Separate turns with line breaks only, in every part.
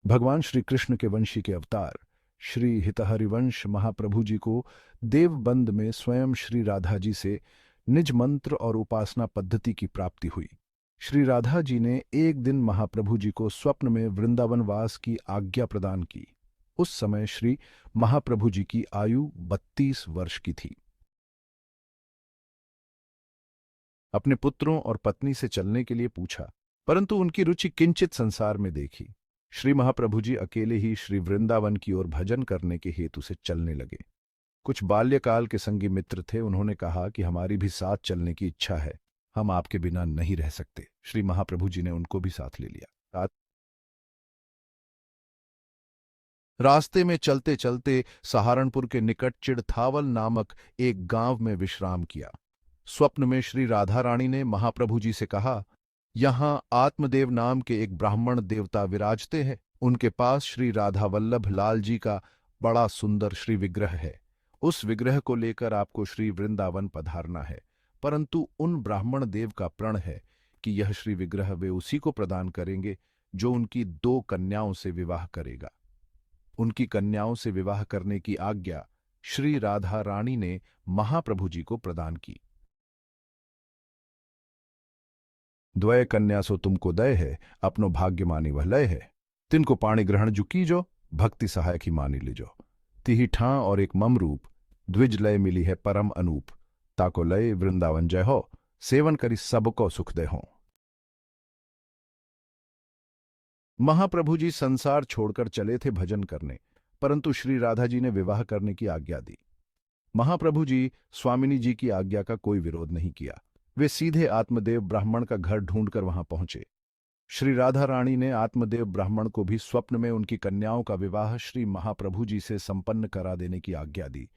भगवान श्री कृष्ण के वंशी के अवतार श्री हितहरिवंश महाप्रभु जी को देवबंद में स्वयं श्री राधा जी से निज मंत्र और उपासना पद्धति की प्राप्ति हुई। श्री राधा जी ने एक दिन महाप्रभु जी को स्वप्न में वृंदावन वास की आज्ञा प्रदान की। उस समय श्री महाप्रभु जी की आयु 32 वर्ष की थी। अपने पुत्रों और पत्नी से चलने के लिए पूछा, परंतु उनकी रुचि किंचित संसार में देखी। श्री महाप्रभु जी अकेले ही श्री वृंदावन की ओर भजन करने के हेतु से चलने लगे। कुछ बाल्यकाल के संगी मित्र थे, उन्होंने कहा कि हमारी भी साथ चलने की इच्छा है, हम आपके बिना नहीं रह सकते। श्री महाप्रभु जी ने उनको भी साथ ले लिया। रास्ते में चलते चलते सहारनपुर के निकट चिड़थावल नामक एक गांव में विश्राम किया। स्वप्न में श्री राधा रानी ने महाप्रभु जी से कहा, यहाँ आत्मदेव नाम के एक ब्राह्मण देवता विराजते हैं, उनके पास श्री राधा वल्लभ लाल जी का बड़ा सुंदर श्री विग्रह है। उस विग्रह को लेकर आपको श्री वृंदावन पधारना है, परंतु उन ब्राह्मण देव का प्रण है कि यह श्री विग्रह वे उसी को प्रदान करेंगे जो उनकी 2 कन्याओं से विवाह करेगा। उनकी कन्याओं से विवाह करने की आज्ञा श्री राधा रानी ने महाप्रभु जी को प्रदान की। द्वय कन्या सो तुमको दय है, अपनो भाग्य मानी वह लय है। तिनको पाणी ग्रहण जुकी जो, भक्ति सहायक ही मानी लीजो। तिही ठां और एक मम रूप, द्विज लय मिली है परम अनूप। ताको लय वृंदावन जय हो, सेवन करी सबको सुख दे हो। महाप्रभु जी संसार छोड़कर चले थे भजन करने, परंतु श्री राधा जी ने विवाह करने की आज्ञा दी। महाप्रभु जी स्वामिनी जी की आज्ञा का कोई विरोध नहीं किया। वे सीधे आत्मदेव ब्राह्मण का घर ढूंढकर वहां पहुंचे। श्री राधा रानी ने आत्मदेव ब्राह्मण को भी स्वप्न में उनकी कन्याओं का विवाह श्री महाप्रभु जी से संपन्न करा देने की आज्ञा दी।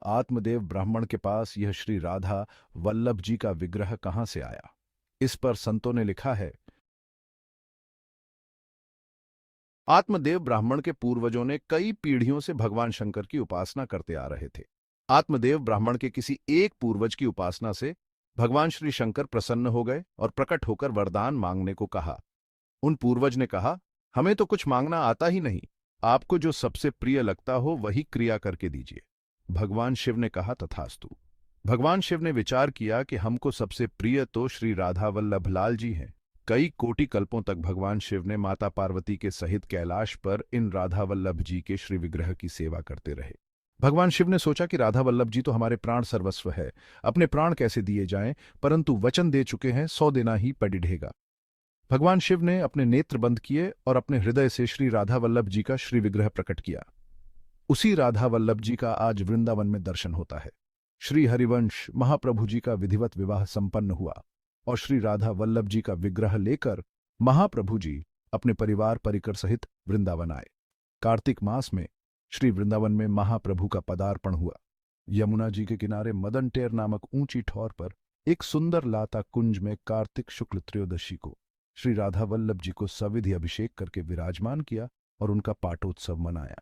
आत्मदेव ब्राह्मण के पास यह श्री राधा वल्लभ जी का विग्रह कहां से आया? इस पर संतों ने लिखा है, आत्मदेव ब्राह्मण के पूर्वजों ने कई पीढ़ियों से भगवान शंकर की उपासना करते आ रहे थे। आत्मदेव ब्राह्मण के किसी एक पूर्वज की उपासना से भगवान श्री शंकर प्रसन्न हो गए और प्रकट होकर वरदान मांगने को कहा। उन पूर्वज ने कहा, हमें तो कुछ मांगना आता ही नहीं, आपको जो सबसे प्रिय लगता हो वही क्रिया करके दीजिए। भगवान शिव ने कहा, तथास्तु। भगवान शिव ने विचार किया कि हमको सबसे प्रिय तो श्री राधा वल्लभ लाल जी हैं। कई कोटि कल्पों तक भगवान शिव ने माता पार्वती के सहित कैलाश पर इन राधा वल्लभ जी के श्री विग्रह की सेवा करते रहे। भगवान शिव ने सोचा कि राधा वल्लभ जी तो हमारे प्राण सर्वस्व है, अपने प्राण कैसे दिए जाएं, परंतु वचन दे चुके हैं, 100 देना ही पड़ेगा। भगवान शिव ने अपने नेत्र बंद किए और अपने हृदय से श्री राधा वल्लभ जी का श्री विग्रह प्रकट किया। उसी राधा वल्लभ जी का आज वृंदावन में दर्शन होता है। श्री हरिवंश महाप्रभु जी का विधिवत विवाह संपन्न हुआ और श्री राधा वल्लभ जी का विग्रह लेकर महाप्रभु जी अपने परिवार परिकर सहित वृंदावन आए। कार्तिक मास में श्री वृंदावन में महाप्रभु का पदार्पण हुआ। यमुना जी के किनारे मदन टेर नामक ऊंची ठौर पर एक सुंदर लाता कुंज में कार्तिक शुक्ल त्रयोदशी को श्री राधा वल्लभ जी को सविधि अभिषेक करके विराजमान किया और उनका पाटोत्सव मनाया।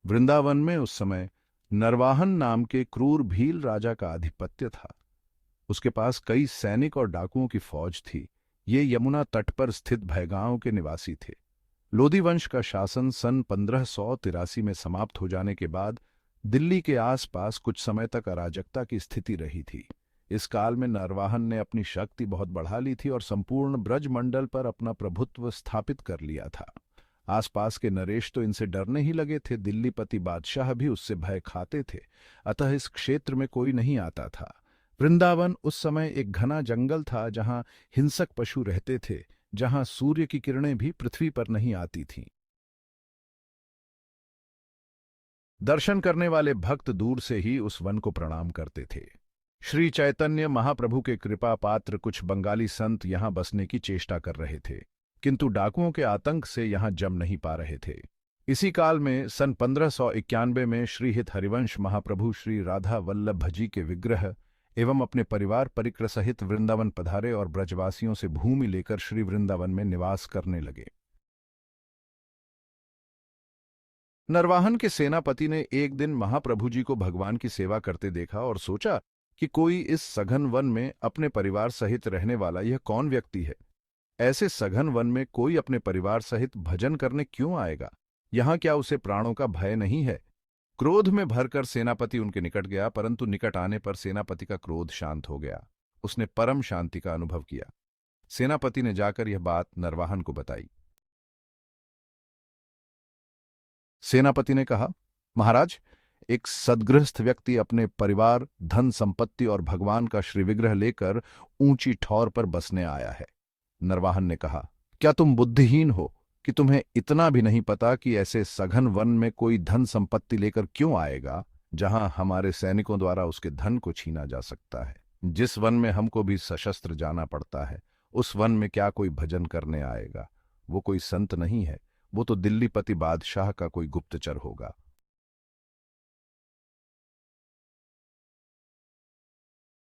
वृंदावन में उस समय नरवाहन नाम के क्रूर भील राजा का आधिपत्य था। उसके पास कई सैनिक और डाकुओं की फौज थी। ये यमुना तट पर स्थित भयगांव के निवासी थे। लोधी वंश का शासन सन 1583 में समाप्त हो जाने के बाद दिल्ली के आसपास कुछ समय तक अराजकता की स्थिति रही थी। इस काल में नरवाहन ने अपनी शक्ति बहुत बढ़ा ली थी और संपूर्ण ब्रज मंडल पर अपना प्रभुत्व स्थापित कर लिया था। आसपास के नरेश तो इनसे डरने ही लगे थे। दिल्लीपति बादशाह भी उससे भय खाते थे, अतः इस क्षेत्र में कोई नहीं आता था। वृंदावन उस समय एक घना जंगल था जहां हिंसक पशु रहते थे, जहां सूर्य की किरणें भी पृथ्वी पर नहीं आती थीं। दर्शन करने वाले भक्त दूर से ही उस वन को प्रणाम करते थे। श्री चैतन्य महाप्रभु के कृपा पात्र कुछ बंगाली संत यहां बसने की चेष्टा कर रहे थे, किंतु डाकुओं के आतंक से यहां जम नहीं पा रहे थे। इसी काल में सन 1591 में श्री हित हरिवंश महाप्रभु श्री राधा वल्लभ जी के विग्रह एवं अपने परिवार परिकर सहित वृंदावन पधारे और ब्रजवासियों से भूमि लेकर श्री वृंदावन में निवास करने लगे। नरवाहन के सेनापति ने एक दिन महाप्रभु जी को भगवान की सेवा करते देखा और सोचा कि कोई इस सघन वन में अपने परिवार सहित रहने वाला यह कौन व्यक्ति है। ऐसे सघन वन में कोई अपने परिवार सहित भजन करने क्यों आएगा? यहाँ क्या उसे प्राणों का भय नहीं है? क्रोध में भरकर सेनापति उनके निकट गया, परंतु निकट आने पर सेनापति का क्रोध शांत हो गया। उसने परम शांति का अनुभव किया। सेनापति ने जाकर यह बात नरवाहन को बताई। सेनापति ने कहा, महाराज, एक सद्गृहस्थ व्यक्ति अपने परिवार, धन संपत्ति और भगवान का श्रीविग्रह लेकर ऊंची ठौर पर बसने आया है। नरवाहन ने कहा, क्या तुम बुद्धिहीन हो कि तुम्हें इतना भी नहीं पता कि ऐसे सघन वन में कोई धन संपत्ति लेकर क्यों आएगा, जहां हमारे सैनिकों द्वारा उसके धन को छीना जा सकता है? जिस वन में हमको भी सशस्त्र जाना पड़ता है, उस वन में क्या कोई भजन करने आएगा? वो कोई संत नहीं है, वो तो दिल्लीपति बादशाह का कोई गुप्तचर होगा।